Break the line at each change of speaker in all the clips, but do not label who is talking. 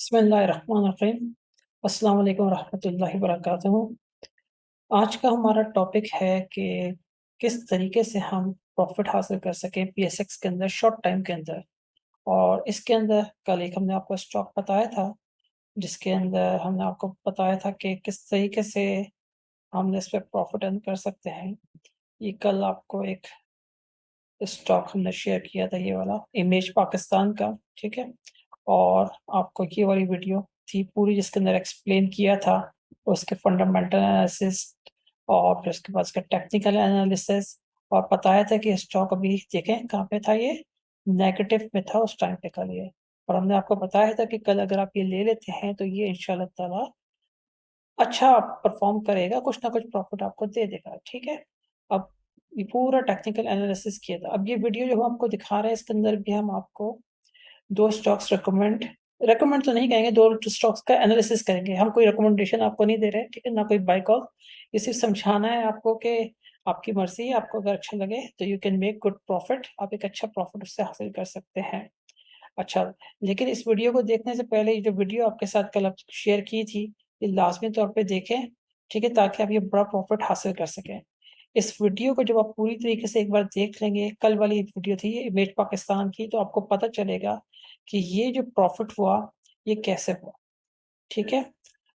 बिस्मिल्लाहिर्रहमानिर्रहीम। अस्सलाम वालेकुम रहमतुल्लाहि वबरकातुहू। आज का हमारा टॉपिक है कि किस तरीके से हम प्रॉफ़िट हासिल कर सकें पीएसएक्स के अंदर शॉर्ट टाइम के अंदर। और इसके अंदर कल एक हमने आपको स्टॉक बताया था, जिसके अंदर हमने आपको बताया था कि किस तरीके से हम इस पे प्रॉफ़िट अर्न कर सकते हैं। ये कल आपको एक स्टॉक हमने शेयर किया था, ये वाला इमेज पाकिस्तान का, ठीक है? और आपको ये वाली वीडियो थी पूरी, जिसके अंदर एक्सप्लेन किया था उसके फंडामेंटल एनालिसिस और फिर उसके बाद उसका टेक्निकल एनालिसिस, और बताया था कि स्टॉक अभी देखें कहाँ पे था, ये नेगेटिव में था उस टाइम पे कल ये। और हमने आपको बताया था कि कल अगर आप ये ले लेते हैं तो ये इंशाल्लाह ताला अच्छा परफ़ॉर्म करेगा, कुछ ना कुछ प्रॉफ़िट आपको दे देगा, ठीक है? अब ये पूरा टेक्निकल एनालिसिस किया था। अब ये वीडियो जो हम आपको दिखा रहे हैं, इसके अंदर भी हम आपको 2 स्टॉक्स रिकमेंड रिकमेंड तो नहीं कहेंगे, 2 स्टॉक्स का एनालिसिस करेंगे। हम कोई रिकमेंडेशन आपको नहीं दे रहे हैं, ठीक है? ना कोई बाय कॉल। ये सिर्फ़ समझाना है आपको कि आपकी मर्ज़ी है, आपको अगर अच्छा लगे तो you can make good profit, आप एक अच्छा प्रॉफ़िट उससे हासिल कर सकते हैं। अच्छा, लेकिन इस वीडियो को देखने से पहले ये जो वीडियो आपके साथ कल अब शेयर की थी, ये लाज़मी तौर पे देखें, ठीक है? ताकि आप ये बड़ा प्रॉफ़िट हासिल कर सकें। इस वीडियो को जब आप पूरी तरीके से एक बार देख लेंगे, कल वाली एक वीडियो थी ये इमेज पाकिस्तान की, तो आपको पता चलेगा कि ये जो प्रॉफ़िट हुआ, ये कैसे हुआ, ठीक है?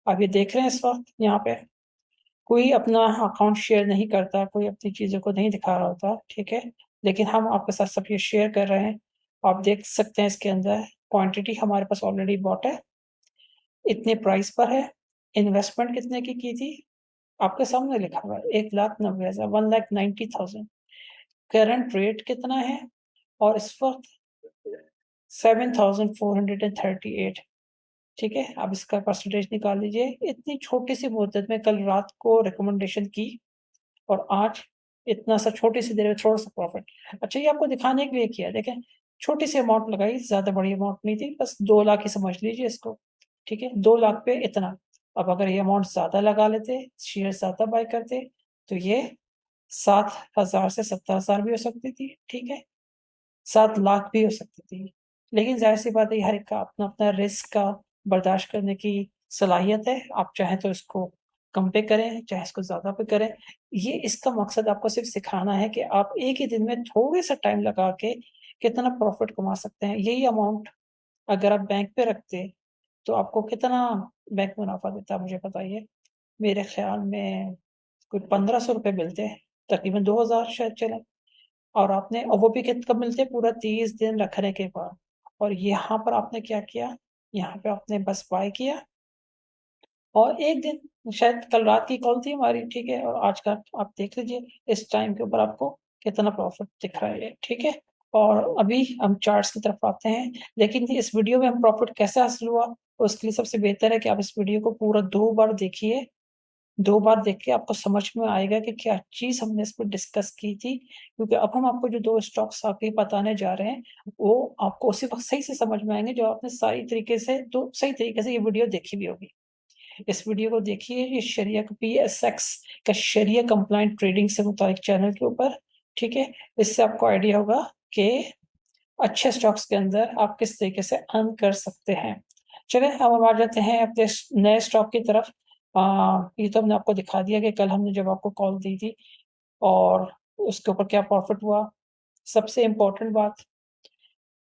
आप ये देख रहे हैं इस वक़्त यहाँ पे, कोई अपना अकाउंट शेयर नहीं करता, कोई अपनी चीज़ों को नहीं दिखा रहा होता, ठीक है? लेकिन हम आपके साथ सब ये शेयर कर रहे हैं। आप देख सकते हैं इसके अंदर क्वांटिटी हमारे पास ऑलरेडी बॉट है, इतने प्राइस पर है, इन्वेस्टमेंट कितने की थी, आपके सामने लिखा हुआ है 1,90,000 1,90,000। करंट रेट कितना है और इस वक़्त 7,438, ठीक है? आप इसका परसेंटेज निकाल लीजिए। इतनी छोटी-सी मुद्दत में कल रात को रिकमेंडेशन की और आज इतना सा छोटी-सी देर में थोड़ा-सा प्रॉफ़िट। अच्छा, ये आपको दिखाने के लिए किया है, देखें छोटी-सी अमाउंट लगाई, ज़्यादा बड़ी अमाउंट नहीं थी, बस 2 लाख ही समझ लीजिए इसको, ठीक है? 2 लाख पे इतना। अब अगर ये अमाउंट ज़्यादा लगा लेते, शेयर ज़्यादा बाय करते, तो ये 7,000 से 70,000 भी हो सकती थी, ठीक है? 7 लाख भी हो सकती थी। लेकिन ज़ाहिर-सी बात है, हर एक का अपना-अपना रिस्क का बर्दाश्त करने की सलाहियत है। आप चाहें तो इसको कम पे करें, चाहे इसको ज़्यादा पे करें। ये इसका मकसद आपको सिर्फ़ सिखाना है कि आप एक ही दिन में थोड़े-सा टाइम लगा के कितना प्रॉफ़िट कमा सकते हैं। यही अमाउंट अगर आप बैंक पे रखते, तो आपको कितना बैंक मुनाफ़ा देता, मुझे बताइए? मेरे ख़्याल में कोई ₹1500 मिलते, तकरीबन 2000 शायद चलें। और आपने और वो भी कब मिलते हैं, पूरा 30 दिन रखने के बाद। और यहाँ पर आपने क्या किया, यहाँ पे आपने बस बाय किया और 1 दिन शायद कल रात की कॉल थी हमारी, ठीक है? और आज का आप देख लीजिए इस टाइम के ऊपर आपको कितना प्रॉफ़िट दिख रहा है ये, ठीक है? और अभी हम चार्ट्स की तरफ आते हैं, लेकिन इस वीडियो में हम प्रॉफ़िट कैसे हासिल हुआ, उसके लिए सबसे बेहतर है कि आप इस वीडियो को पूरा 2 बार देखिए। 2 बार देख के आपको समझ में आएगा कि क्या चीज़ हमने इस पे डिस्कस की थी, क्योंकि अब हम आपको जो 2 स्टॉक्स आगे बताने जा रहे हैं, वो आपको उसी वक़्त सही से समझ में आएँगे, जो आपने सही तरीके से ये वीडियो देखी भी होगी। इस वीडियो को देखिए, ये शरिया का पीएसएक्स का शरिया कंप्लायंट ट्रेडिंग से मुतालिक चैनल के ऊपर, ठीक है? इससे आपको आइडिया होगा कि अच्छे स्टॉक्स के अंदर आप किस तरीके से अर्न कर सकते हैं। चलें, अब हम आ जाते हैं अपने नए स्टॉक की तरफ। ये तो हमने आपको दिखा दिया कि कल हमने जब आपको कॉल दी थी और उसके ऊपर क्या प्रॉफ़िट हुआ। सबसे इम्पोर्टेंट बात,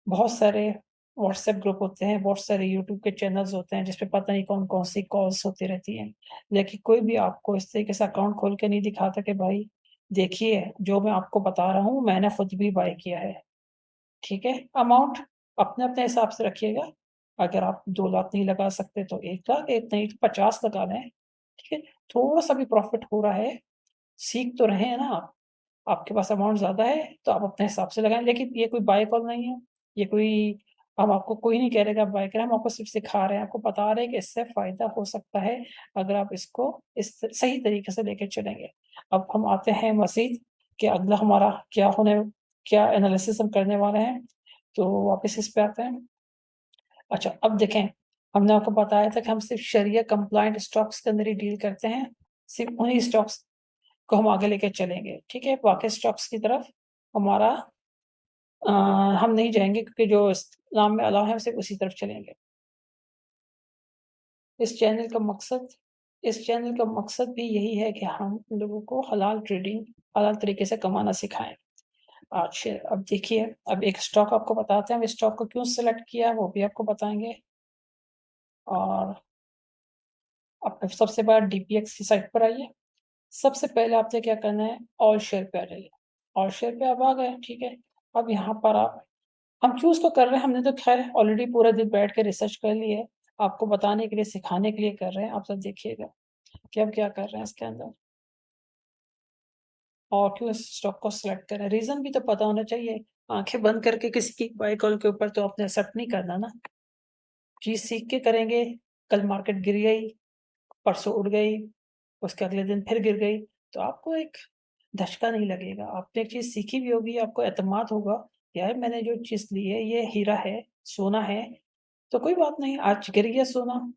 बहुत सारे व्हाट्सएप ग्रुप होते हैं, बहुत सारे यूट्यूब के चैनल्स होते हैं, जिस पे पता नहीं कौन-कौन सी कॉल्स होती रहती हैं। लेकिन कोई भी आपको इस तरीके से अकाउंट खोल के नहीं दिखाता कि भाई देखिए, जो मैं आपको बता रहा हूँ, मैंने खुद भी बाय किया है। ठीक है? अमाउंट अपने-अपने हिसाब से रखिएगा। अगर आप 2 लाख नहीं लगा सकते तो 1 लाख, एक नहीं तो 50 लगा लें, ठीक है? थोड़ा-सा भी प्रॉफ़िट हो रहा है, सीख तो रहे हैं ना आप। आपके पास अमाउंट ज़्यादा है, तो आप अपने हिसाब से लगाएँ, लेकिन ये कोई बाय कॉल नहीं है। ये कोई हम आपको कोई नहीं कह रहा कि आप बाय करें, हम आपको सिर्फ़ सिखा रहे हैं, आपको बता रहे हैं कि इससे फ़ायदा हो सकता है, अगर आप इसको इस सही तरीके से लेके चलेंगे। अब हम आते हैं मज़ीद कि अगला हमारा क्या एनालिसिस हम करने वाले हैं, तो वापस इस पे आते हैं। अच्छा, अब देखें, हमने आपको बताया था कि हम सिर्फ़ शरिया कंप्लायंट स्टॉक्स के अंदर ही डील करते हैं, सिर्फ़ उन्हीं स्टॉक्स को हम आगे लेके चलेंगे, ठीक है? बाकी स्टॉक्स की तरफ हमारा अ, हम नहीं जाएँगे, क्योंकि जो इस नाम में अलाउ है, हम सिर्फ़ उसी तरफ चलेंगे। इस चैनल का मकसद भी यही है कि हम लोगों को हलाल ट्रेडिंग, हलाल तरीके से कमाना सिखाएँ। अच्छा, अब देखिए, अब एक स्टॉक आपको बताते हैं, हम इस स्टॉक को क्यों सेलेक्ट किया, वो भी आपको बताएँगे। और अब सबसे बार डीपीएक्स की साइट पर आइए। सबसे पहले आपने क्या करना है, ऑल शेयर पे आ जाइए। ऑल शेयर पे आप आ गए, ठीक है। अब यहाँ पर आप हम क्यों इसको कर रहे हैं, हमने तो ख़ैर ऑलरेडी पूरा दिन बैठ के रिसर्च कर ली है। आपको बताने के लिए, सिखाने के लिए कर रहे हैं। आप सब देखिएगा कि हम क्या कर रहे हैं इसके अंदर और क्यों इस स्टॉक को सेलेक्ट कर रहे हैं। रीज़न भी तो पता होना चाहिए। आँखें बंद करके किसी की बाय कॉल के ऊपर तो आपने एक्सेप्ट नहीं करना ना। चीज़ सीख के करेंगे, कल मार्केट गिर गई, परसों उड़ गई, उसके अगले दिन फिर गिर गई, तो आपको एक धचका नहीं लगेगा। आपने एक चीज़ सीखी भी होगी, आपको एतमाद होगा, यार मैंने जो चीज़ ली है ये हीरा है, सोना है, तो कोई बात नहीं, आज गिर गया सोना,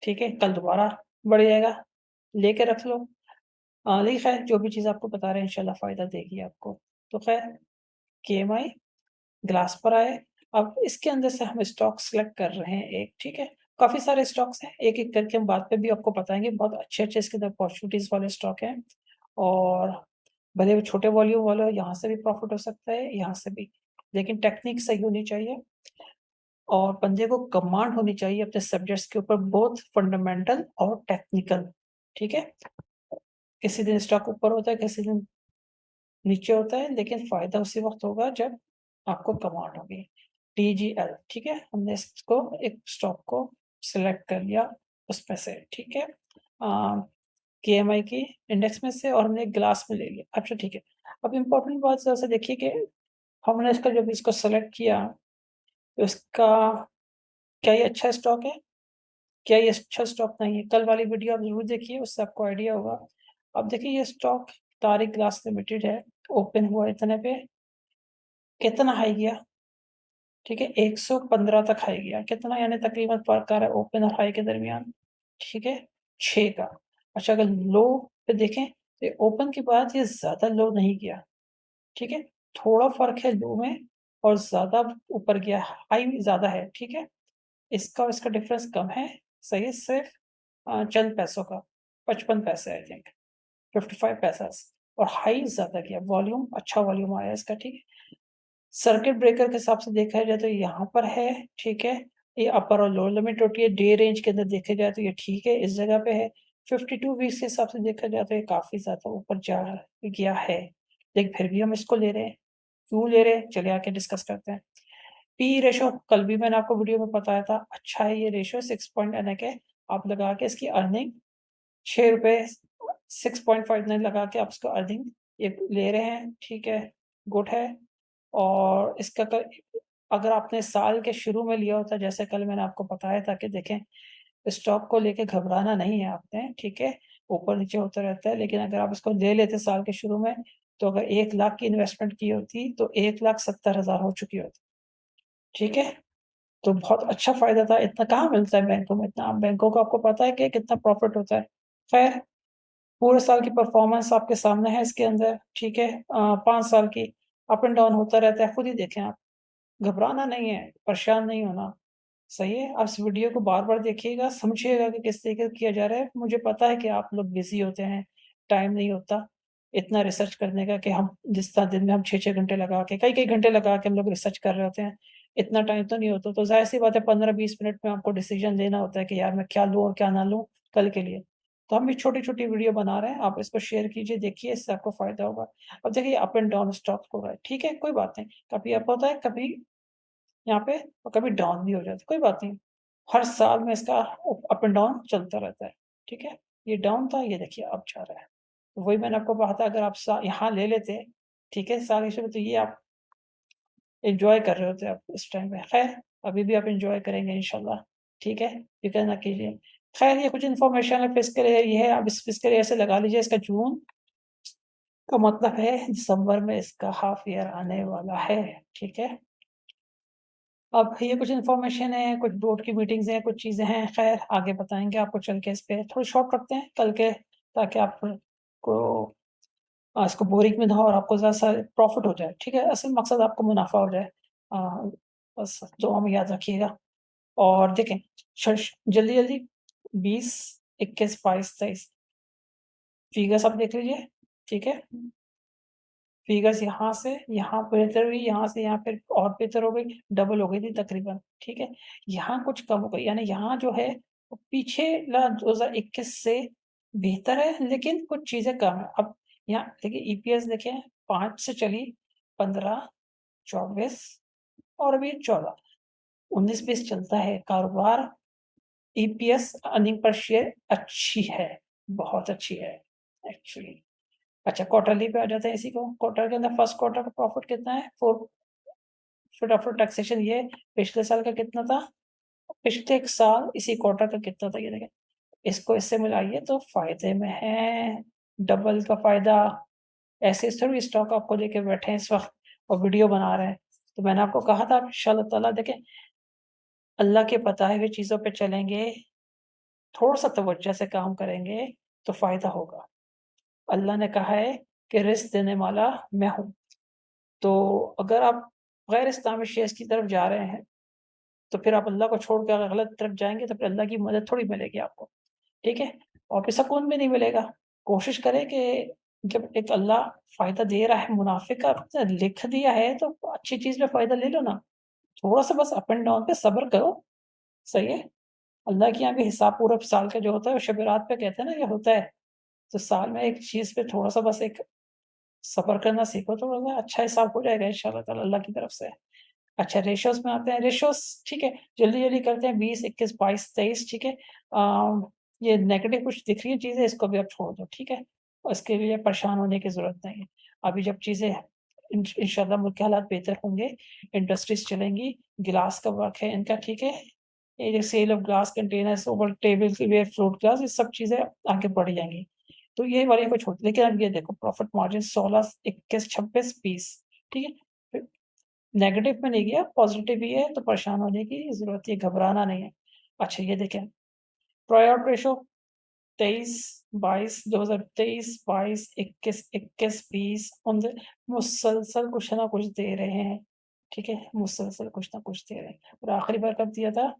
ठीक है, कल दोबारा बढ़ जाएगा, लेके रख लो। लेकिन खैर जो भी चीज़ आपको बता रहे हैं इंशाल्लाह फ़ायदा देगी आपको। तो खैर केएमआई ग्लास पर आए, अब इसके अंदर से हम स्टॉक सेलेक्ट कर रहे हैं एक, ठीक है? काफ़ी सारे स्टॉक्स हैं, एक-एक करके हम बाद में भी आपको बताएँगे, बहुत अच्छे-अच्छे इसके अंदर अपॉर्च्युनिटीज़ वाले स्टॉक हैं और भले वो छोटे वॉल्यूम वाला हो, यहाँ से भी प्रॉफ़िट हो सकता है, यहाँ से भी। लेकिन टेक्निक सही होनी चाहिए और बंदे को कमांड होनी चाहिए अपने सब्जेक्ट्स के ऊपर, बोथ फंडामेंटल और टेक्निकल, ठीक है? किसी दिन स्टॉक ऊपर होता है, किसी दिन नीचे होता है, लेकिन फ़ायदा उसी वक़्त होगा जब आपको कमांड होगी। टीजीएल, ठीक है? हमने इसको एक स्टॉक को सेलेक्ट कर लिया उसमें से, ठीक है? केएमआई की इंडेक्स में से और हमने एक ग्लास में ले लिया। अच्छा ठीक है। अब इम्पोर्टेंट बात ज़रा-सा देखिए कि हमने इसका जब इसको सेलेक्ट किया, तो इसका क्या ये अच्छा स्टॉक है? क्या ये अच्छा स्टॉक नहीं है? कल वाली वीडियो आप ज़रूर देखिए, उससे आपको आइडिया होगा। अब देखिए ये स्टॉक तारिक ग्लास लिमिटेड है, ओपन हुआ इतने पे, कितना हाई गया? ठीक है, 115 तक हाई गया। कितना यानी तकरीबन फ़र्क आ रहा है ओपन और हाई के दरमियान? ठीक है, 6 का। अच्छा अगर लो पे देखें, तो ओपन के बाद ये ज़्यादा लो नहीं गया, ठीक है? थोड़ा फ़र्क है लो में और ज़्यादा ऊपर गया, हाई ज़्यादा है, ठीक है? इसका और इसका डिफ़रेंस कम है, सही है सिर्फ़ चंद पैसों का, 55 पैसे आई थिंक, 55 पैसेज़ और हाई ज़्यादा गया, वॉल्यूम अच्छा वॉल्यूम आया इसका, ठीक है? सर्किट ब्रेकर के हिसाब से देखा जाए तो यहाँ पर है, ठीक है? ये अपर और लोअर लिमिट होती है, डे रेंज के अंदर देखा जाए तो ये ठीक है, इस जगह पे है। 52 वीक्स के हिसाब से देखा जाए तो ये काफ़ी ज़्यादा ऊपर जा गया है, लेकिन फिर भी हम इसको ले रहे हैं। क्यों ले रहे हैं? चलिए आगे डिस्कस करते हैं। पी रेशो कल भी मैंने आपको वीडियो में बताया था, अच्छा है ये रेशो 6 पॉइंट यानी कि आप लगा के इसकी अर्निंग ₹6 6.59 लगा के आप इसको अर्निंग ये ले रहे हैं, ठीक है, गुड है। और इसका अगर आपने साल के शुरू में लिया होता जैसे कल मैंने आपको बताया था कि देखें, स्टॉक को लेके घबराना नहीं है आपने, ठीक है? ऊपर-नीचे होता रहता है, लेकिन अगर आप इसको ले लेते साल के शुरू में, तो अगर 1 लाख की इन्वेस्टमेंट की होती, तो 1,70,000 हो चुकी होती, ठीक है? तो बहुत अच्छा फ़ायदा था, इतना कहाँ मिलता है बैंकों में इतना, बैंकों को आपको पता है कि कितना प्रॉफ़िट होता है। खैर, पूरे साल की परफ़ॉर्मेंस आपके सामने है इसके अंदर, ठीक है? 5 साल की अप एंड डाउन होता रहता है, खुद ही देखें आप। घबराना नहीं है, परेशान नहीं होना, सही है? आप इस वीडियो को बार-बार देखिएगा, समझिएगा कि किस तरीके से किया जा रहा है। मुझे पता है कि आप लोग बिज़ी होते हैं, टाइम नहीं होता इतना रिसर्च करने का कि हम जिस तरह दिन में हम 6-6 घंटे लगा के कई-कई घंटे लगा के हम लोग रिसर्च कर रहे होते हैं, इतना टाइम तो नहीं होता। तो ज़ाहिर-सी बात है 15-20 मिनट में आपको डिसीज़न लेना होता है कि यार मैं क्या लूँ और क्या ना लूँ कल के लिए। तो हम ये छोटी-छोटी वीडियो बना रहे हैं, आप इसको शेयर कीजिए, देखिए इससे आपको फ़ायदा होगा। अब देखिए अप एंड डाउन स्टॉक हो रहा है, ठीक है? कोई बात नहीं, कभी अप होता है, कभी यहाँ पे और कभी डाउन भी हो जाता है, कोई बात नहीं। हर साल में इसका अप एंड डाउन चलता रहता है, ठीक है? ये डाउन था, ये देखिए अब जा रहा है। तो वही मैंने आपको कहा था अगर आप सा यहाँ ले लेते, ठीक है, साल के शुरू में तो ये आप एन्जॉय कर रहे होते आप इस टाइम पे। ख़ैर, अभी भी आप एन्जॉय करेंगे इंशाल्लाह, ठीक है? फ़िक्र ना कीजिए। ख़ैर ये कुछ इन्फॉर्मेशन है फिक्स ईयर ये है, आप इस फिक्स ईयर से लगा लीजिए इसका जून का मतलब है दिसंबर में इसका हाफ ईयर आने वाला है, ठीक है? अब ये कुछ इन्फॉर्मेशन है, कुछ बोर्ड की मीटिंग्स हैं, कुछ चीज़ें हैं, ख़ैर आगे बताएँगे आपको चल के इस पे। थोड़ा शॉर्ट रखते हैं कल के ताकि आपको इसको बोरिंग भी ना हो और आपको ज़रा-सा प्रॉफ़िट हो जाए, ठीक है? असल मकसद आपको मुनाफ़ा हो जाए। बस दुआ में याद रखिएगा और देखें शश जल्दी-जल्दी 20, 21, 22, 23 फिगर्स आप देख लीजिए, ठीक है? फिगर्स यहाँ से यहाँ बेहतर हुई, यहाँ से यहाँ पे और बेहतर हो गई, डबल हो गई थी तकरीबन, ठीक है? यहाँ कुछ कम हो गई, यानी यहाँ जो है वो पिछला 2021 से बेहतर है, लेकिन कुछ चीज़ें कम है। अब यहाँ देखिए ईपीएस देखें 5 से चली 15, 24 और अभी 14, 19-20 चलता है कारोबार। ईपीएस अर्निंग पर शेयर अच्छी है, बहुत अच्छी है एक्चुअली। अच्छा क्वार्टरली पे आ जाते हैं इसी को, क्वार्टर के अंदर फर्स्ट क्वार्टर का प्रॉफिट कितना है? 4 फिर आफ्टर टैक्सेशन ये पिछले साल का कितना था? पिछले 1 साल इसी क्वार्टर का कितना था ये देखें। इसको इससे मिलाइए तो फ़ायदे में हैं, डबल का फ़ायदा। ऐसे थोड़ी स्टॉक आपको देके बैठे हैं इस वक़्त और वीडियो बना रहे हैं। तो मैंने आपको कहा था इंशाअल्लाह ताला देखें, अल्लाह के बताए हुए चीज़ों पे चलेंगे, थोड़ा-सा तवज्जो से काम करेंगे तो फ़ायदा होगा। अल्लाह ने कहा है कि रिज़्क देने वाला मैं हूँ। तो अगर आप गैर इस्लामी शेयर्स की तरफ जा रहे हैं, तो फिर आप अल्लाह को छोड़ के अगर गलत तरफ जाएँगे तो फिर अल्लाह की मदद थोड़ी मिलेगी आपको, ठीक है? और फिर सुकून भी नहीं मिलेगा। कोशिश करें कि जब एक अल्लाह फ़ायदा दे रहा है, मुनाफ़े का लिख दिया है तो अच्छी चीज़ में फ़ायदा ले लो ना। थोड़ा-सा बस अप एंड डाउन पे सब्र करो, सही है? अल्लाह के यहाँ भी हिसाब पूरा साल का जो होता है वो शब-ए-रात पे कहते हैं ना ये होता है। तो साल में एक चीज़ पे थोड़ा-सा बस एक सब्र करना सीखो, थोड़ा-सा अच्छा हिसाब हो जाएगा इंशाअल्लाह ताला अल्लाह की तरफ से। अच्छा रेशियोज़ में आते हैं, रेशियोज़ ठीक है, जल्दी-जल्दी करते हैं 20, 21, 22, 23 ठीक है। ये नेगेटिव कुछ दिख रही है चीज़ें इसको भी आप छोड़ दो, ठीक है? और इसके लिए परेशान होने की ज़रूरत नहीं है। अभी जब चीज़ें इंशाअल्लाह मुल्क के हालात बेहतर होंगे, इंडस्ट्रीज़ चलेंगी, गिलास का वर्क है इनका ठीक है। ये जो sale of glass containers over table silverware, fruit glass ये सब चीज़ें आगे बढ़ जाएँगी। तो ये वाली को छोड़ लेकिन अब ये देखो प्रॉफिट मार्जिन 16, 21, 26, 20 ठीक है? फिर नेगेटिव में नहीं गया, पॉज़िटिव ही है, तो परेशान होने की ज़रूरत नहीं है, घबराना नहीं है। अच्छा ये देखें, पायोट रेशो 23, 22, 2023, 22, 21, 21, 20 उन मुसलसल कुछ ना कुछ दे रहे हैं, ठीक है? मुसलसल कुछ ना कुछ दे रहे हैं और आखिरी बार कब दिया था?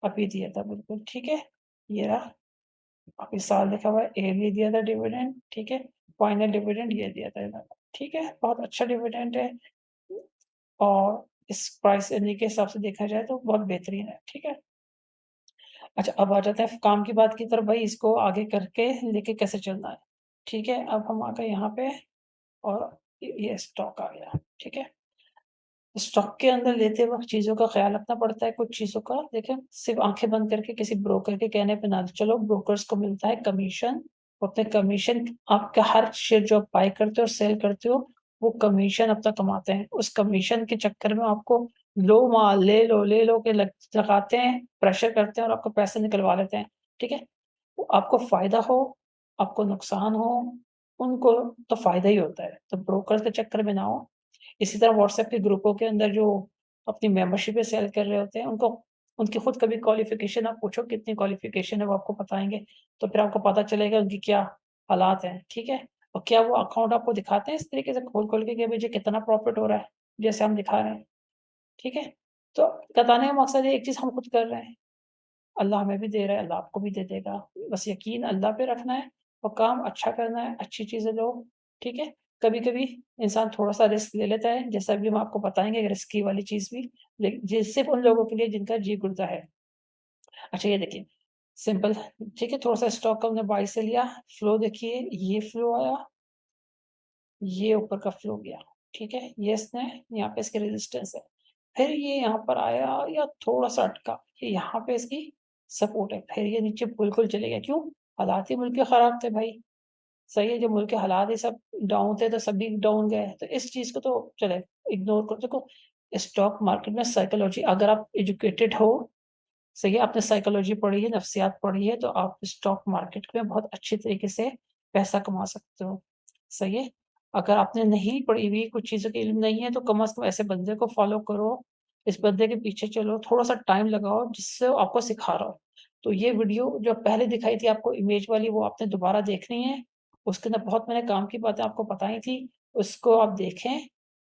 अभी दिया था बिल्कुल, ठीक है? ये रहा, अभी साल लिखा हुआ है, ये दिया था डिविडेंड, ठीक है? फाइनल डिविडेंड ये दिया था इन्होंने, ठीक है? बहुत अच्छा डिविडेंड है और इस प्राइस अर्निंग के हिसाब से देखा जाए तो बहुत बेहतरीन है, ठीक है? अच्छा अब आ जाते हैं काम की बात की तरफ भाई इसको आगे करके लेके कैसे चलना है, ठीक है? अब हम आ गए यहाँ पे और ये स्टॉक आ गया, ठीक है? स्टॉक के अंदर लेते वक़्त चीज़ों का ख़्याल रखना पड़ता है, कुछ चीज़ों का देखिए सिर्फ़ आँखें बंद करके किसी ब्रोकर के कहने पे ना चलो, ब्रोकर्स को मिलता है कमीशन, अपने कमीशन आपका हर शेयर जो आप बाय करते हो और सेल करते हो, वो कमीशन अपना कमाते हैं। उस कमीशन के चक्कर में आपको लो माल ले लो के लगाते हैं, प्रेशर करते हैं और आपको पैसे निकलवा लेते हैं, ठीक है? तो आपको फ़ायदा हो, आपको नुकसान हो, उनको तो फ़ायदा ही होता है, तो ब्रोकर के चक्कर में ना हो। इसी तरह व्हाट्सएप के ग्रुपों के अंदर जो अपनी मेंबरशिपें सेल कर रहे होते हैं, उनको उनकी खुद कभी क्वालिफ़िकेशन आप पूछो कितनी क्वालिफ़िकेशन है वो आपको बताएँगे, तो फिर आपको पता चलेगा उनकी क्या हालात हैं, ठीक है? और क्या वो अकाउंट आपको दिखाते हैं इस तरीके से खोल-खोल के कि मुझे कितना प्रॉफ़िट हो रहा है, जैसे हम दिखा रहे हैं, ठीक है? तो बताने का मकसद है एक चीज़ हम खुद कर रहे हैं, अल्लाह हमें भी दे रहा है, अल्लाह आपको भी दे देगा। बस यकीन अल्लाह पे रखना है और काम अच्छा करना है, अच्छी चीज़ें लो, ठीक है? कभी-कभी इंसान थोड़ा-सा रिस्क ले लेता है, जैसा अभी हम आपको बताएँगे रिस्की वाली चीज़ भी, सिर्फ़ उन लोगों के लिए जिनका जी गुर्दा है। अच्छा ये देखिए, सिंपल ठीक है, थोड़ा-सा स्टॉक हमने बाय से लिया, फ्लो देखिए, ये फ्लो आया, ये ऊपर का फ्लो गया, ठीक है? ये इसने यहाँ पे इसकी रेजिस्टेंस है। फिर ये यहाँ पर आया या थोड़ा-सा अटका, ये यहाँ पे इसकी सपोर्ट है, फिर ये नीचे बिल्कुल चले गया, क्यों? हालात ही मुल्क के खराब थे भाई, सही है, जब मुल्क के हालात ही सब डाउन थे, तो सभी डाउन गए, तो इस चीज़ को तो चले इग्नोर करो। देखो, स्टॉक मार्केट में साइकोलॉजी अगर आप एजुकेटेड हो, सही है, आपने साइकोलॉजी पढ़ी है, नफ्सियात पढ़ी है, तो आप स्टॉक मार्केट में बहुत अच्छी तरीके से पैसा कमा सकते हो, सही है। अगर आपने नहीं पढ़ी हुई, कुछ चीज़ों का इल्म नहीं है, तो कम से कम ऐसे बंदे को फ़ॉलो करो, इस बंदे के पीछे चलो, थोड़ा-सा टाइम लगाओ, जिससे वो आपको सिखा रहा हो। तो ये वीडियो जो पहले दिखाई थी आपको इमेज वाली, वो आपने दोबारा देखनी है। उसके अंदर बहुत मैंने काम की बातें आपको बताई थी, उसको आप देखें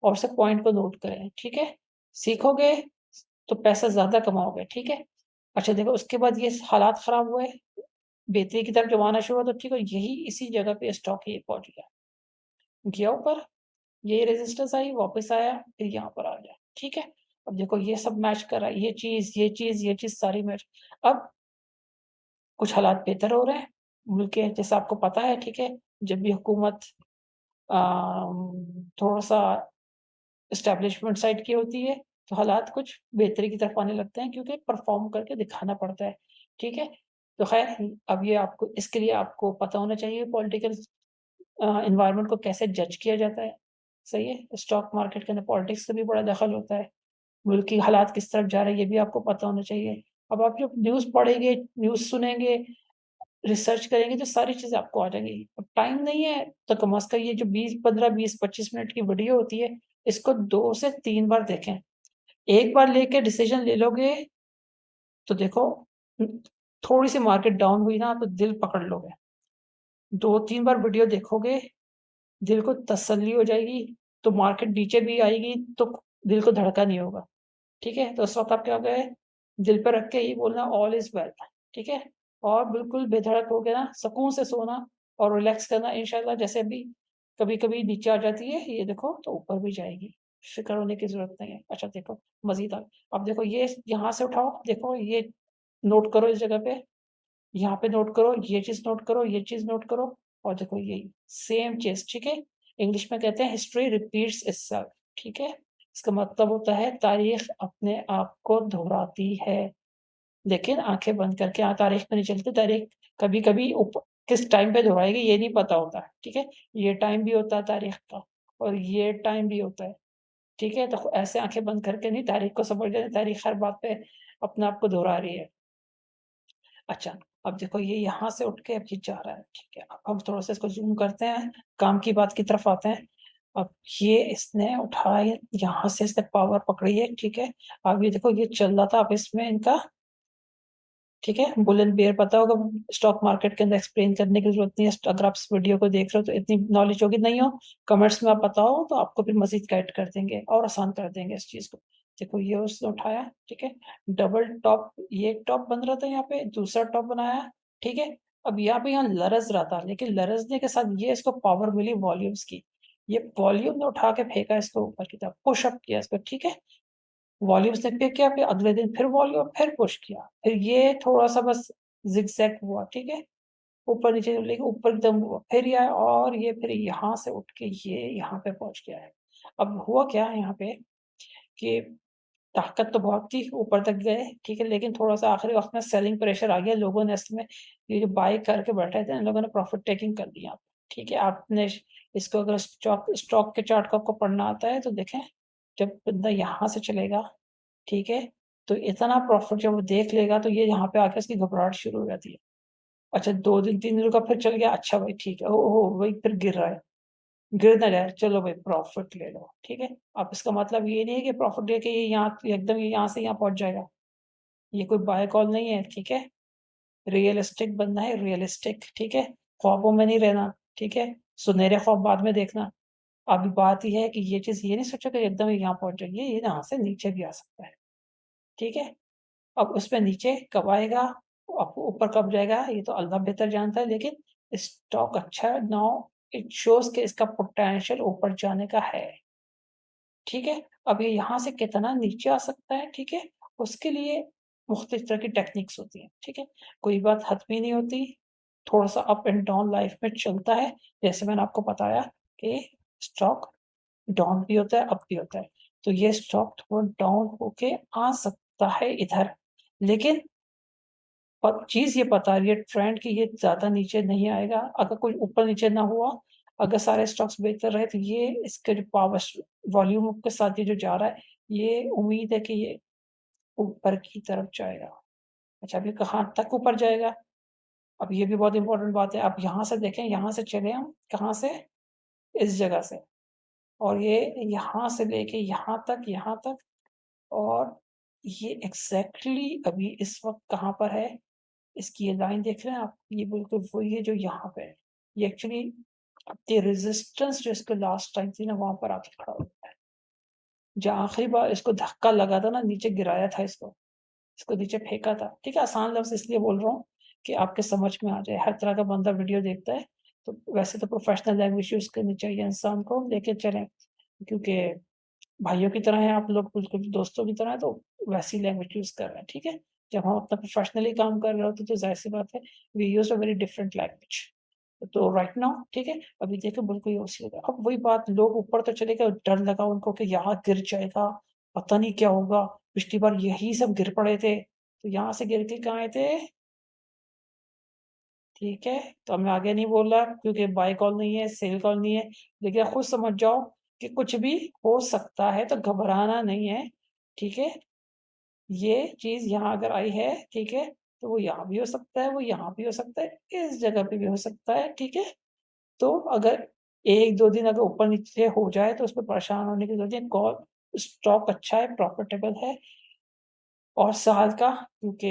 और सब पॉइंट को नोट करें, ठीक है? सीखोगे, तो पैसा ज़्यादा कमाओगे, ठीक है? अच्छा देखो उसके बाद ये हालात ख़राब हुए, बेहतरी की तरफ जब आना शुरू हुआ तो ठीक है, यही इसी जगह पे स्टॉक ये पहुँच गया। गया ऊपर, ये रेजिस्टेंस आई, वापस आया, फिर यहाँ पर आ गया, ठीक है? अब देखो ये सब मैच कर रहा है, ये चीज़, ये चीज़, ये चीज़ सारी मैच। अब कुछ हालात बेहतर हो रहे हैं, मुल्क के जैसा आपको पता है, ठीक है? जब भी हुकूमत थोड़ा-सा एस्टेब्लिशमेंट साइड की होती है, तो हालात कुछ बेहतरी की तरफ आने लगते हैं क्योंकि परफ़ॉर्म करके दिखाना पड़ता है, ठीक है? तो ख़ैर अब ये आपको इसके लिए आपको पता होना चाहिए पॉलिटिकल एनवायरनमेंट को कैसे जज किया जाता है, सही है? स्टॉक मार्केट के अंदर पॉलिटिक्स का भी बड़ा दखल होता है, मुल्क की हालात किस तरफ जा रहे हैं, ये भी आपको पता होना चाहिए। अब आप जब न्यूज़ पढ़ेंगे, न्यूज़ सुनेंगे, रिसर्च करेंगे, तो सारी चीज़ें आपको आ जाएँगी। अब टाइम नहीं है, तो कम से कम ये जो 20 15, 20, 25 मिनट की वीडियो होती है, इसको 2 से 3 बार देखें। एक बार लेके डिसीज़न ले लोगे, तो देखो उम, थोड़ी-सी मार्केट डाउन हुई ना, तो दिल पकड़ लोगे। 2-3 बार वीडियो देखोगे, दिल को तसल्ली हो जाएगी, तो मार्केट नीचे भी आएगी, तो दिल को धड़का नहीं होगा, ठीक है? तो उस वक़्त आप क्या करें, दिल पे रख के यही बोलना ऑल इज़ वेल, ठीक है? और बिल्कुल बेधड़क होके ना सुकून से सोना और रिलैक्स करना इंशाअल्लाह जैसे अभी कभी-कभी नीचे आ जाती है, ये देखो तो ऊपर भी जाएगी, फ़िक्र होने की ज़रूरत नहीं है। अच्छा देखो मज़ीदार, अब देखो ये यहाँ से उठाओ, देखो ये नोट करो इस जगह पे, यहाँ पे नोट करो, ये चीज़ नोट करो, ये चीज़ नोट करो और देखो यही सेम चीज़, ठीक है? इंग्लिश में कहते हैं हिस्ट्री रिपीट्स इटसेल्फ, ठीक है? इसका मतलब होता है तारीख़ अपने आप को दोहराती है। लेकिन आँखें बंद करके तारीख़ पे नहीं चलते, तारीख़ कभी-कभी किस टाइम पे दोहराएगी ये नहीं पता होता है, ठीक है? ये टाइम भी होता है तारीख़ का और ये टाइम भी होता है, ठीक है? तो ऐसे आँखें बंद करके नहीं तारीख़ को समझ लें, तारीख़ हर बात पे अपने आप को दोहरा रही है। अच्छा, अब देखो ये यहाँ से उठ के अब ये जा रहा है, ठीक है? अब हम थोड़ा-सा इसको ज़ूम करते हैं, काम की बात की तरफ आते हैं। अब ये इसने उठाया, यहाँ से इसने पावर पकड़ी है, ठीक है? अब ये देखो ये चल रहा था, अब इसमें इनका ठीक है? बुल एंड बेयर पता होगा, स्टॉक मार्केट के अंदर एक्सप्लेन करने की ज़रूरत नहीं है। अगर आप इस वीडियो को देख रहे हो तो इतनी नॉलेज होगी, नहीं हो, कमेंट्स में आप बताओ तो आपको फिर मज़ीद गाइड कर देंगे और आसान कर देंगे इस चीज़ को। देखो ये उसने उठाया, ठीक है? डबल टॉप, ये एक टॉप बन रहा था यहाँ पे, दूसरा टॉप बनाया, ठीक है? अब यहाँ लरज़ रहा था, लेकिन लरज़ने के साथ ये इसको पावर मिली वॉल्यूम्स की। ये वॉल्यूम ने उठा के फेंका इसको ऊपर की तरफ, पुश अप किया इसको, ठीक है? वॉल्यूम्स ने पे किया, फिर अगले दिन फिर वॉल्यूम, फिर पुश किया। फिर ये थोड़ा-सा बस ज़िगज़ैग हुआ, ठीक है? ऊपर-नीचे लेकिन ऊपर एकदम हुआ। फिर ये आया और ये फिर यहाँ से उठ के ये यहाँ पे पहुँच गया है। अब हुआ क्या यहाँ पे कि ताकत तो बहुत थी, ऊपर तक गए, ठीक है? लेकिन थोड़ा-सा आखिरी वक़्त में सेलिंग प्रेशर आ गया। लोगों ने इसमें ये जो बाय करके बैठे थे, इन लोगों ने प्रॉफ़िट टेकिंग कर दी यहाँ पे, ठीक है? आपने इसको अगर स्टॉक स्टॉक के चार्ट को आपको पढ़ना आता है तो देखें, जब बंदा यहाँ से चलेगा, ठीक है? तो इतना प्रॉफ़िट जब वो देख लेगा तो ये यहाँ पे आके इसकी घबराहट शुरू हो जाती है। अच्छा 2 दिन 3 दिन का फिर चल गया, अच्छा भाई ठीक है, ओहो! वही फिर गिर रहा है, गिर ना जाए, चलो भाई प्रॉफ़िट ले लो, ठीक है? अब इसका मतलब ये नहीं है कि प्रॉफ़िट लेके ये यहाँ एकदम ये यहाँ से यहाँ पहुँच जाएगा। ये कोई बाय कॉल नहीं है, ठीक है? रियलिस्टिक बनना है, रियलिस्टिक, ठीक है? ख्वाबों में नहीं रहना, ठीक है? सुनहरे ख्वाब बाद में देखना। अभी बात ये है कि ये चीज़ ये नहीं सोचो कि एकदम ही यहाँ पहुँच जाएगी, ये यहाँ से नीचे भी आ सकता है, ठीक है? अब उसमें नीचे कब आएगा, अब ऊपर कब जाएगा, ये तो अल्लाह बेहतर जानता है, लेकिन स्टॉक अच्छा है, नाउ इट शोज़ कि इसका पोटेंशियल ऊपर जाने का है, ठीक है? अब ये यहाँ से कितना नीचे आ सकता है, ठीक है? उसके लिए मुख्तलिफ तरह की टेक्निक्स होती हैं, ठीक है? कोई बात हतमी नहीं होती, थोड़ा-सा अप एंड डाउन लाइफ़ में चलता है, जैसे मैंने आपको बताया कि स्टॉक डाउन भी होता है, अप भी होता है। तो ये स्टॉक थोड़ा डाउन होके आ सकता है इधर, लेकिन चीज़ ये बता रही है ट्रेंड कि ये ज़्यादा नीचे नहीं आएगा। अगर कोई ऊपर-नीचे ना हुआ, अगर सारे स्टॉक्स बेहतर रहे तो ये इसके जो पावर वॉल्यूम के साथ ये जो जा रहा है, ये उम्मीद है कि ये ऊपर की तरफ जाएगा। अच्छा अभी कहाँ तक ऊपर जाएगा? अब ये भी बहुत इम्पोर्टेंट बात है। आप यहाँ से देखें, यहाँ से चले हम, कहाँ से? इस जगह से, और ये यहाँ से लेके यहाँ तक और ये एग्ज़ैक्टली अभी इस वक़्त कहाँ पर है? इसकी ये लाइन देख रहे हैं आप? ये बिल्कुल वही है जो यहाँ पे है। ये एक्चुअली अपनी रेज़िस्टेंस जो इसको लास्ट टाइम थी ना, वहाँ पर आके खड़ा होता है। जहाँ आखिरी बार इसको धक्का लगा था ना, नीचे गिराया था इसको नीचे फेंका था। ठीक है, आसान लफ्ज़ इसलिए बोल रहा हूँ कि आपके समझ में आ जाए। हर तरह का बंदा वीडियो देखता है, तो वैसे तो प्रोफ़ेशनल लैंग्वेज यूज़ करनी चाहिए इंसान को, लेके चलें, क्योंकि भाइयों की तरह हैं आप लोग, बिल्कुल दोस्तों की तरह हैं, तो वैसी लैंग्वेज यूज़ कर रहे हैं, ठीक है? जब हम अपना प्रोफ़ेशनली काम कर रहे होते हैं, तो ज़ाहिर-सी बात है, we use a very different language. तो राइट नाउ, ठीक है? अभी देखो बिल्कुल ये उसी होगा। अब वही बात, लोग ऊपर तो चले गए, डर लगा उनको कि यहाँ गिर जाएगा, पता नहीं क्या होगा, पिछली बार यही सब गिर पड़े थे, तो यहाँ से गिर के कहाँ आए थे? ठीक है? तो अब मैं आगे नहीं बोल रहा क्योंकि बाय कॉल नहीं है, सेल कॉल नहीं है, लेकिन आप खुद समझ जाओ कि कुछ भी हो सकता है, तो घबराना नहीं है, ठीक है? ये चीज़ यहाँ अगर आई है, ठीक है? तो वो यहाँ भी हो सकता है, वो यहाँ भी हो सकता है, इस जगह पे भी हो सकता है, ठीक है? तो अगर 1-2 दिन अगर ऊपर-नीचे हो जाए तो उसमें परेशान होने की ज़रूरत नहीं है, कॉल स्टॉक अच्छा है, प्रॉफिटेबल है और साल का, क्योंकि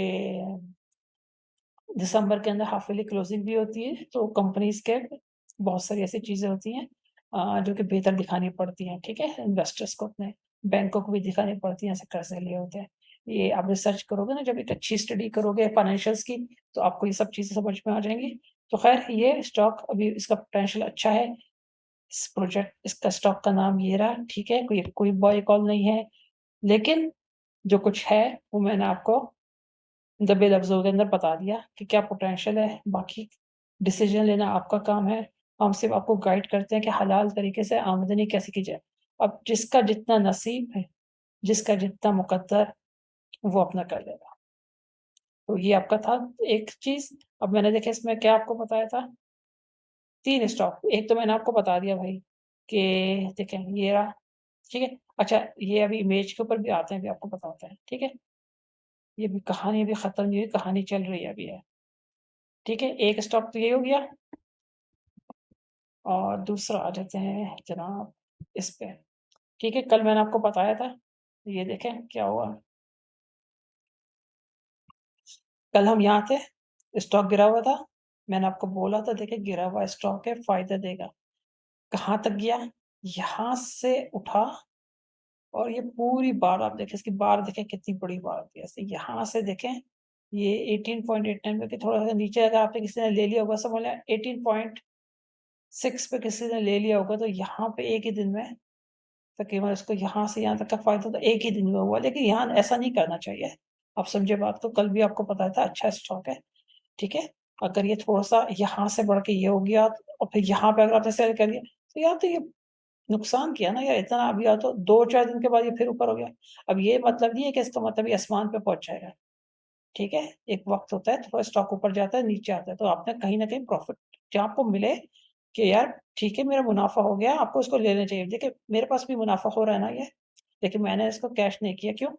दिसंबर के अंदर हाफ ईयरली क्लोजिंग भी होती है, तो कंपनीज़ के बहुत सारी ऐसी चीज़ें होती हैं जो कि बेहतर दिखानी पड़ती हैं, ठीक है? इन्वेस्टर्स को अपने, बैंकों को भी दिखानी पड़ती हैं, ऐसे कर्ज़े लिए होते हैं। ये आप रिसर्च करोगे ना, जब एक अच्छी स्टडी करोगे फाइनेंशियल्स की, तो आपको ये सब चीज़ें समझ में आ जाएँगी। तो ख़ैर ये स्टॉक अभी इसका पोटेंशियल अच्छा है, इस प्रोजेक्ट इसका स्टॉक का नाम ये रहा, ठीक है? कोई कोई बाय कॉल नहीं है, लेकिन जो कुछ है, वो मैंने आपको दबे लफ्ज़ों के अंदर बता दिया कि क्या पोटेंशियल है, बाकी डिसीज़न लेना आपका काम है। हम सिर्फ़ आपको गाइड करते हैं कि हलाल तरीके से आमदनी कैसे की जाए। अब जिसका जितना नसीब है, जिसका जितना मुकद्दर, वो अपना कर लेगा। तो ये आपका था एक चीज़। अब मैंने देखिए इसमें क्या आपको बताया था, 3 स्टॉक। एक तो मैंने आपको बता दिया भाई कि देखें ये रहा, ठीक है? अच्छा, ये अभी इमेज के ऊपर भी आते हैं, अभी आपको बताते हैं, ठीक है? ये भी कहानी अभी ख़त्म नहीं हुई, कहानी चल रही है अभी है, ठीक है? एक स्टॉक तो ये हो गया। और दूसरा आ जाते हैं जनाब इस पे, ठीक है? कल मैंने आपको बताया था, ये देखें क्या हुआ। कल हम यहाँ थे, स्टॉक गिरा हुआ था, मैंने आपको बोला था देखिए गिरा हुआ स्टॉक है, फ़ायदा देगा। कहाँ तक गया? यहाँ से उठा और ये पूरी बार आप देखें, इसकी बार देखें कितनी बड़ी बार होती है। ऐसे यहाँ से देखें, ये 18.89 पे, कि थोड़ा-सा नीचे अगर आपने किसी ने ले लिया होगा, समझ लें 18.6 पे किसी ने ले लिया होगा, तो यहाँ पे एक ही दिन में तकरीबन इसको यहाँ से यहाँ तक का फ़ायदा तो एक ही दिन में हुआ, लेकिन यहाँ ऐसा नहीं करना चाहिए। आप समझे बात को, कल भी आपको बताया था अच्छा स्टॉक है, ठीक है? अगर ये थोड़ा-सा यहाँ से बढ़ के ये हो गया और फिर यहाँ पे अगर आपने सेल कर दिया, तो यार तो ये नुकसान किया ना यार इतना, अब या तो 2-4 दिन के बाद ये फिर ऊपर हो गया। अब ये मतलब नहीं है कि इसका मतलब ये आसमान पे पहुँच जाएगा, ठीक है? एक वक़्त होता है, थोड़ा स्टॉक ऊपर जाता है, नीचे आता है, तो आपने कहीं न कहीं प्रॉफ़िट जहाँ आपको मिले कि यार ठीक है मेरा मुनाफ़ा हो गया, आपको इसको लेना चाहिए। देखिए मेरे पास भी मुनाफ़ा हो रहा है ना ये, लेकिन मैंने इसको कैश नहीं किया, क्यों?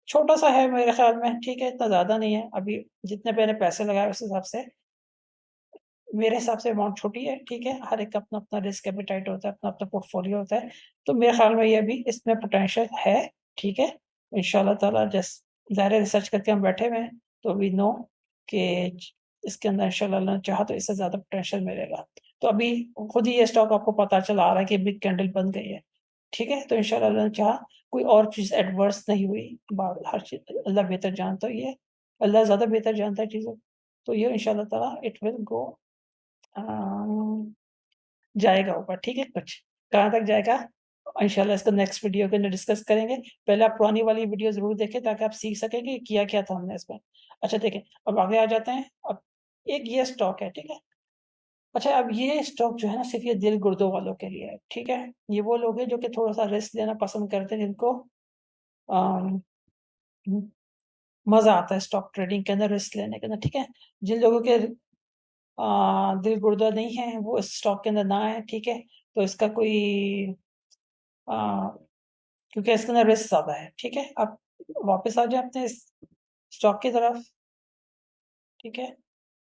छोटा-सा है मेरे ख़्याल में, ठीक है? इतना ज़्यादा नहीं है, अभी जितने मैंने पैसे लगाए उस हिसाब से मेरे हिसाब से अमाउंट छोटी है, ठीक है? हर एक का अपना-अपना रिस्क एपेटाइट होता है, अपना-अपना पोर्टफ़ोलियो होता है। तो मेरे ख़्याल में ये भी इसमें पोटेंशियल है, ठीक है? इंशाअल्लाह ताला ज़ाहिर है रिसर्च करके हम बैठे हुए हैं, तो वी नो कि इसके अंदर इंशाअल्लाह अल्लाह ने चाहा तो इससे ज़्यादा पोटेंशियल मिलेगा। तो अभी खुद ही ये स्टॉक आपको पता चला आ रहा है कि बिग कैंडल बन गई है, ठीक है? तो इंशाअल्लाह अल्लाह ने चाहा कोई और चीज़ एडवर्स नहीं हुई, हर चीज़ अल्लाह बेहतर जानता है ये, अल्लाह ज़्यादा बेहतर जानता है चीज़ों को। तो ये इंशाअल्लाह ताला इट विल गो अ, जाएगा ऊपर, ठीक है कुछ। कहाँ तक जाएगा? इंशाल्लाह इसको नेक्स्ट वीडियो के अंदर डिस्कस करेंगे। पहले आप पुरानी वाली वीडियो ज़रूर देखें ताकि आप सीख सकें कि किया क्या था हमने इसमें। अच्छा देखें, अब आगे आ जाते हैं। अब एक ये स्टॉक है, ठीक है? अच्छा अब ये स्टॉक जो है ना सिर्फ़ ये दिल गुर्दों वालों के लिए है, ठीक है? ये वो लोग हैं जो कि थोड़ा-सा रिस्क लेना पसंद करते हैं, जिनको अम, उम, मज़ा आता है स्टॉक ट्रेडिंग के अंदर, रिस्क लेने के अंदर, ठीक है? जिन लोगों के दिल गुर्दा नहीं है, वो इस स्टॉक के अंदर ना आए, ठीक है? तो इसका कोई अ, क्योंकि इसके अंदर रिस्क ज़्यादा है, ठीक है? आप वापस आ जाएँ अपने इस स्टॉक की तरफ, ठीक है?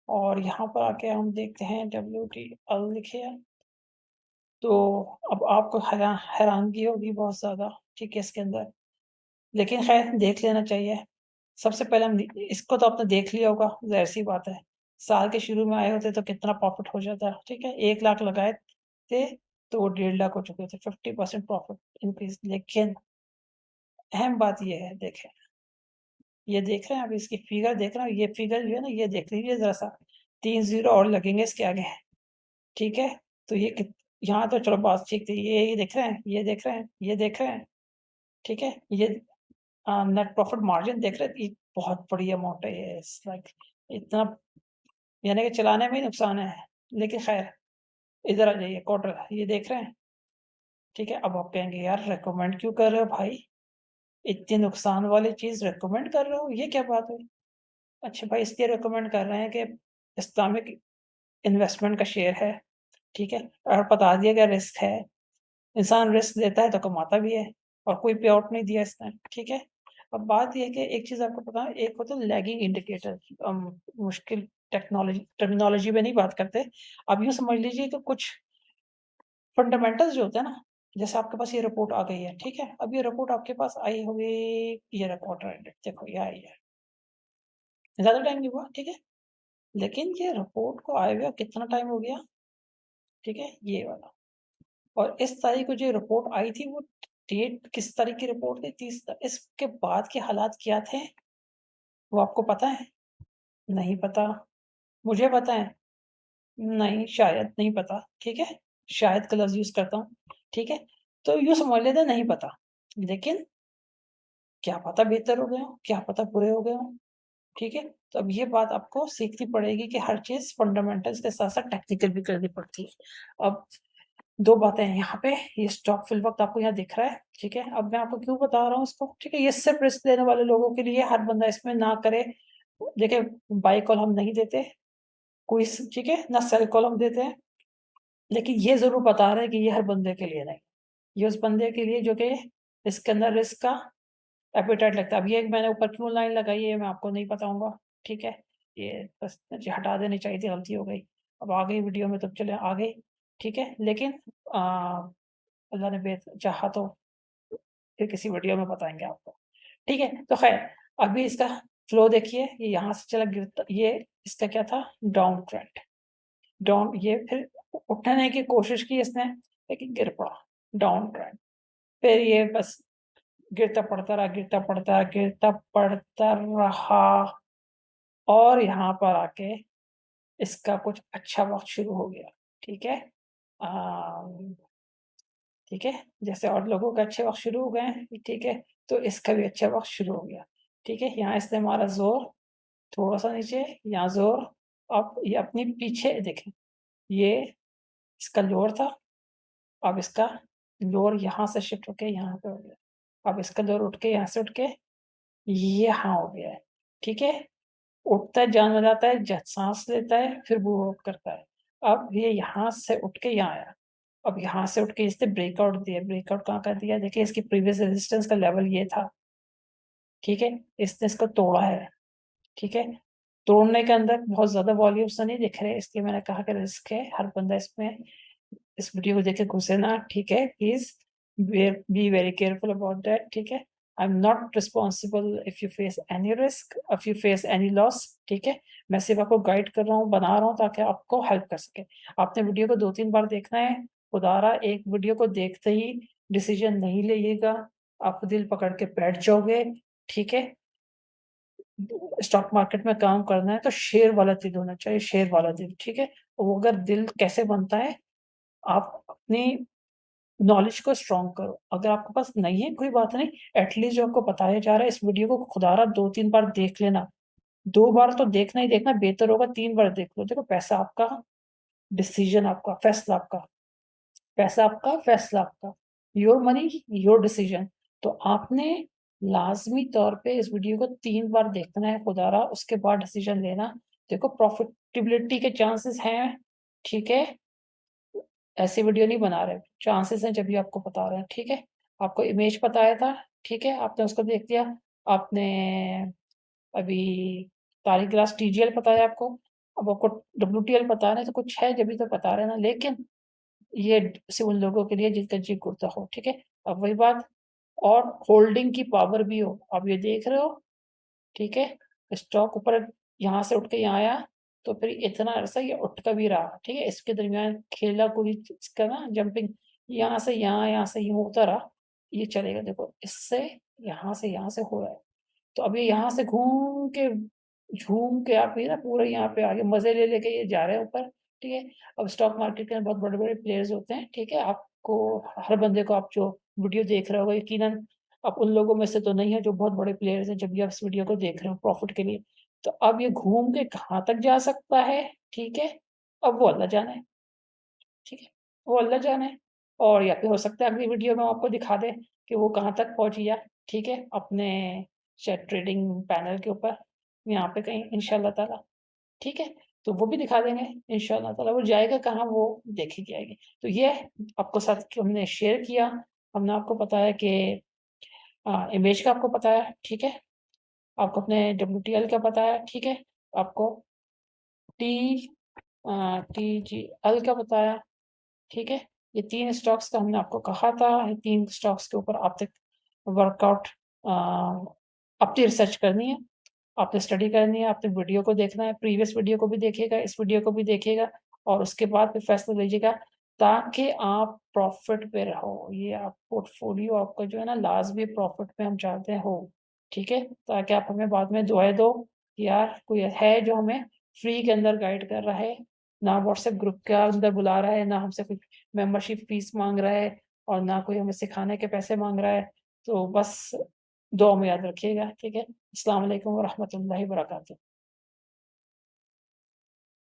और यहाँ पर आके हम देखते हैं WTL लिखे है, तो अब आपको हैरानगी होगी बहुत ज़्यादा, ठीक है, इसके अंदर। लेकिन ख़ैर देख लेना चाहिए। सबसे पहले हम इसको तो आपने देख लिया होगा, ज़ाहिर-सी बात है। साल के शुरू में आए होते तो कितना प्रॉफ़िट हो जाता, ठीक है? 1 लाख लगाए थे, तो वो 1.5 लाख हो चुके थे, 50% प्रॉफ़िट इंक्रीज़। लेकिन अहम बात ये है देखें, ये देख रहे हैं, अभी इसकी फिगर देख रहे हैं, ये फिगर जो है ना, ये देख लीजिए ज़रा-सा, 3 ज़ीरो और लगेंगे इसके आगे, ठीक है? तो ये कित यहाँ तो चलो बात ठीक थी, ये देख रहे हैं, ये देख रहे हैं, ये देख रहे हैं, ठीक है? ये नेट प्रॉफिट मार्जिन देख रहे हैं, ये बहुत बड़ी अमाउंट है ये, इट्स लाइक इतना, यानी कि चलाने में ही नुकसान है। लेकिन ख़ैर, इधर आ जाइए, क्वार्टर ये देख रहे हैं, ठीक है? अब आप कहेंगे यार रिकमेंड क्यों कर रहे हो भाई? इतनी नुकसान वाली चीज़ रिकमेंड कर रहे हो, ये क्या बात हुई? अच्छा भाई, इसलिए रिकमेंड कर रहे हैं कि इस्लामिक इन्वेस्टमेंट का शेयर है, ठीक है? और बता दिया गया रिस्क है, इंसान रिस्क लेता है तो कमाता भी है, और कोई पे आउट नहीं दिया इसने, ठीक है? अब बात ये है कि एक चीज़ आपको पता है, एक होता है लैगिंग इंडिकेटर, मुश्किल टर्मिनोलॉजी में नहीं बात करते। आप यूँ समझ लीजिए कि कुछ फंडामेंटल्स जो होते हैं ना, जैसे आपके पास ये रिपोर्ट आ गई है, ठीक है? अब ये रिपोर्ट आपके पास आई होगी, ये रहा क्वार्टर एंडेड, देखो ये आई है। ज़्यादा टाइम नहीं हुआ, ठीक है? लेकिन ये रिपोर्ट को आए हुए कितना टाइम हो गया, ठीक है? ये वाला। और इस तारीख को जो रिपोर्ट आई थी, वो डेट किस तारीख की रिपोर्ट थी? 30 इसके बाद के हालात क्या थे? वो आपको पता है? नहीं पता। मुझे पता है? नहीं, शायद नहीं पता, ठीक है? शायद का लफ़्ज़ यूज़ करता हूँ, ठीक है? तो यूँ समझ लेते हैं नहीं पता, लेकिन क्या पता बेहतर हो गए हों, क्या पता बुरे हो गए हों, ठीक है? तो अब ये बात आपको सीखनी पड़ेगी कि हर चीज़ फंडामेंटल्स के साथ-साथ टेक्निकल भी करनी पड़ती है। अब 2 बातें हैं यहाँ पे, ये स्टॉक फ़िल वक़्त आपको यहाँ दिख रहा है, ठीक है? अब मैं आपको क्यों बता रहा हूँ इसको, ठीक है? ये सिर्फ़ रिस्क लेने वाले लोगों के लिए, हर बंदा इसमें ना करे। देखिए, बाय कॉल हम नहीं देते, कोई स ठीक है? ना सेल कॉल हम देते हैं, लेकिन ये ज़रूर बता रहे हैं कि ये हर बंदे के लिए नहीं। ये उस बंदे के लिए जो कि इसके अंदर रिस्क का एपेटाइट लगता है। अब ये मैंने ऊपर क्यों लाइन लगाई है, मैं आपको नहीं बताऊँगा, ठीक है? ये बस मुझे हटा देनी चाहिए थी, गलती हो गई। अब आ गई वीडियो में तो चलें आ गई, ठीक है? लेकिन अल्लाह ने चाहा तो फिर किसी वीडियो में बताएँगे आपको, ठीक है? तो ख़ैर, अभी इसका फ्लो देखिए, ये यहाँ से चला गिरता, ये इसका क्या था? Down trend. डाउन, ये फिर उठने की कोशिश की इसने, लेकिन गिर पड़ा, डाउन ट्रेंड। फिर ये बस गिरता पड़ता रहा, गिरता पड़ता रहा, गिरता पड़ता रहा, और यहाँ पर आके इसका कुछ अच्छा वक़्त शुरू हो गया, ठीक है? अम, ठीक है? जैसे और लोगों के अच्छे वक़्त शुरू हो गए हैं, ठीक है? तो इसका भी अच्छा वक़्त शुरू हो गया, ठीक है? यहाँ इसने मारा ज़ोर, थोड़ा-सा नीचे, यहाँ ज़ोर, अब ये अपने पीछे देखें, ये इसका लोअर था, अब इसका लोअर यहाँ से शिफ्ट होके यहाँ पे हो गया। अब इसका लोअर उठ के यहाँ से उठ के यहाँ हो गया है, ठीक है? उठता है, जान बजाता है, ज साँस लेता है, फिर वो करता है। अब ये यहाँ से उठ के यहाँ आया। अब यहाँ से उठ के इसने ब्रेकआउट दिया, ब्रेकआउट कहाँ का दिया? देखिए, इसकी प्रीवियस रेजिस्टेंस का लेवल ये था, ठीक है? इसने इसको तोड़ा है, ठीक है? तोड़ने के अंदर बहुत ज़्यादा वॉल्यूम्स तो नहीं दिख रहे, इसलिए मैंने कहा कि रिस्क है, हर बंदा इसमें इस वीडियो को देख के घुसे ना, ठीक है? Please be very careful about that, ठीक है? I am not responsible if you face any risk, if you face any loss, ठीक है? मैं सिर्फ़ आपको गाइड कर रहा हूँ, बना रहा हूँ ताकि आपको हेल्प कर सके। आपने वीडियो को 2-3 बार देखना है, खुदारा एक वीडियो को देखते ही डिसीज़न नहीं लिजिएगा, आप दिल पकड़ के बैठ जाओगे, ठीक है? स्टॉक मार्केट में काम करना है तो शेर वाला दिल होना चाहिए, शेर वाला दिल, ठीक है? वो अगर दिल कैसे बनता है, आप अपनी नॉलेज को स्ट्रॉन्ग करो। अगर आपके पास नहीं है, कोई बात नहीं, एट लीस्ट जो आपको बताया जा रहा है, इस वीडियो को खुदारा 2-3 बार देख लेना। 2 बार तो देखना ही देखना, बेहतर होगा 3 बार देख लो। देखो, पैसा आपका, डिसीज़न आपका, फैसला आपका। पैसा आपका, फैसला आपका। Your money, your decision. तो आपने लाज़मी तौर पे इस वीडियो को 3 बार देखना है खुदारा, उसके बाद डिसीज़न लेना। देखो, प्रॉफ़िटेबिलिटी के चांसेस हैं, ठीक है? ऐसी वीडियो नहीं बना रहे, चांसेस हैं जब भी आपको बता रहे हैं, ठीक है? आपको इमेज बताया था, ठीक है? आपने उसको देख लिया, आपने अभी तारीख ग्लास टीजीएल बताया आपको, अब आपको डब्ल्यूटीएल बता रहे हैं, तो कुछ है जभी तो बता रहे हैं ना, लेकिन ये सिर्फ़ उन लोगों के लिए जिनका जी कुड़ता हो, ठीक है? अब वही बात, और होल्डिंग की पावर भी हो, आप ये देख रहे हो, ठीक है? स्टॉक ऊपर यहाँ से उठ के यहाँ आया, तो फिर इतना अरसा ये उठ का भी रहा, ठीक है? इसके दरमियान खेला-कूदी इसका ना जंपिंग, यहाँ से यहाँ, यहाँ से यूँ होता रहा, ये चलेगा। देखो, इससे यहाँ से यहाँ से हो रहा है, तो अब ये यहाँ से घूम के, झूम के आप ये ना पूरे यहाँ पे आगे मज़े ले लेके ये जा रहे हैं ऊपर, ठीक है? अब स्टॉक मार्केट के अंदर बहुत बड़े-बड़े प्लेयर्स होते हैं, ठीक है? आपको हर बंदे को आप जो वीडियो देख रहे होगे यकीनन आप उन लोगों में से तो नहीं है जो बहुत बड़े प्लेयर्स हैं, जब भी आप इस वीडियो को देख रहे हो प्रॉफ़िट के लिए। तो अब ये घूम के कहाँ तक जा सकता है, ठीक है? अब वो अल्लाह जाने, ठीक है? वो अल्लाह जाने और या फिर हो सकता है अगली वीडियो में आपको दिखा दें कि वो कहाँ तक पहुँच गया, ठीक है? अपने शायद ट्रेडिंग पैनल के ऊपर, यहाँ पे कहीं इंशाअल्लाह ताला, ठीक है? तो वो भी दिखा देंगे इंशाअल्लाह ताला, वो जाएगा कहाँ वो देखी जाएगी। तो ये आपको साथ कि हमने शेयर किया, हमने आपको बताया कि इमेज का आपको पता है, ठीक है? आपको अपने डब्ल्यूटीएल का पता है, ठीक है? आपको टी टीजीएल का बताया, ठीक है? ये 3 स्टॉक्स का हमने आपको कहा था, ये 3 स्टॉक्स के ऊपर आप तक वर्कआउट अ, अपनी रिसर्च करनी है, आपने स्टडी करनी है, आपने वीडियो को देखना है, प्रीवियस वीडियो को भी देखिएगा, इस वीडियो को भी देखिएगा और उसके बाद फिर फैसला लीजिएगा ताकि आप प्रॉफ़िट पे रहो। ये आप पोर्टफ़ोलियो आपका जो है ना लाज़मी प्रॉफ़िट पे हम चाहते हैं हो, ठीक है? ताकि आप हमें बाद में दुआएँ दो कि यार कोई है जो हमें फ्री के अंदर गाइड कर रहा है, ना व्हाट्सएप ग्रुप के अंदर बुला रहा है, ना हमसे कुछ मेंबरशिप फ़ीस माँग रहा है और ना कोई हमें सिखाने के पैसे माँग रहा है। तो बस दुआ में याद रखिएगा, ठीक है? अस्सलाम वालेकुम व रहमतुल्लाहि व बरकातहू।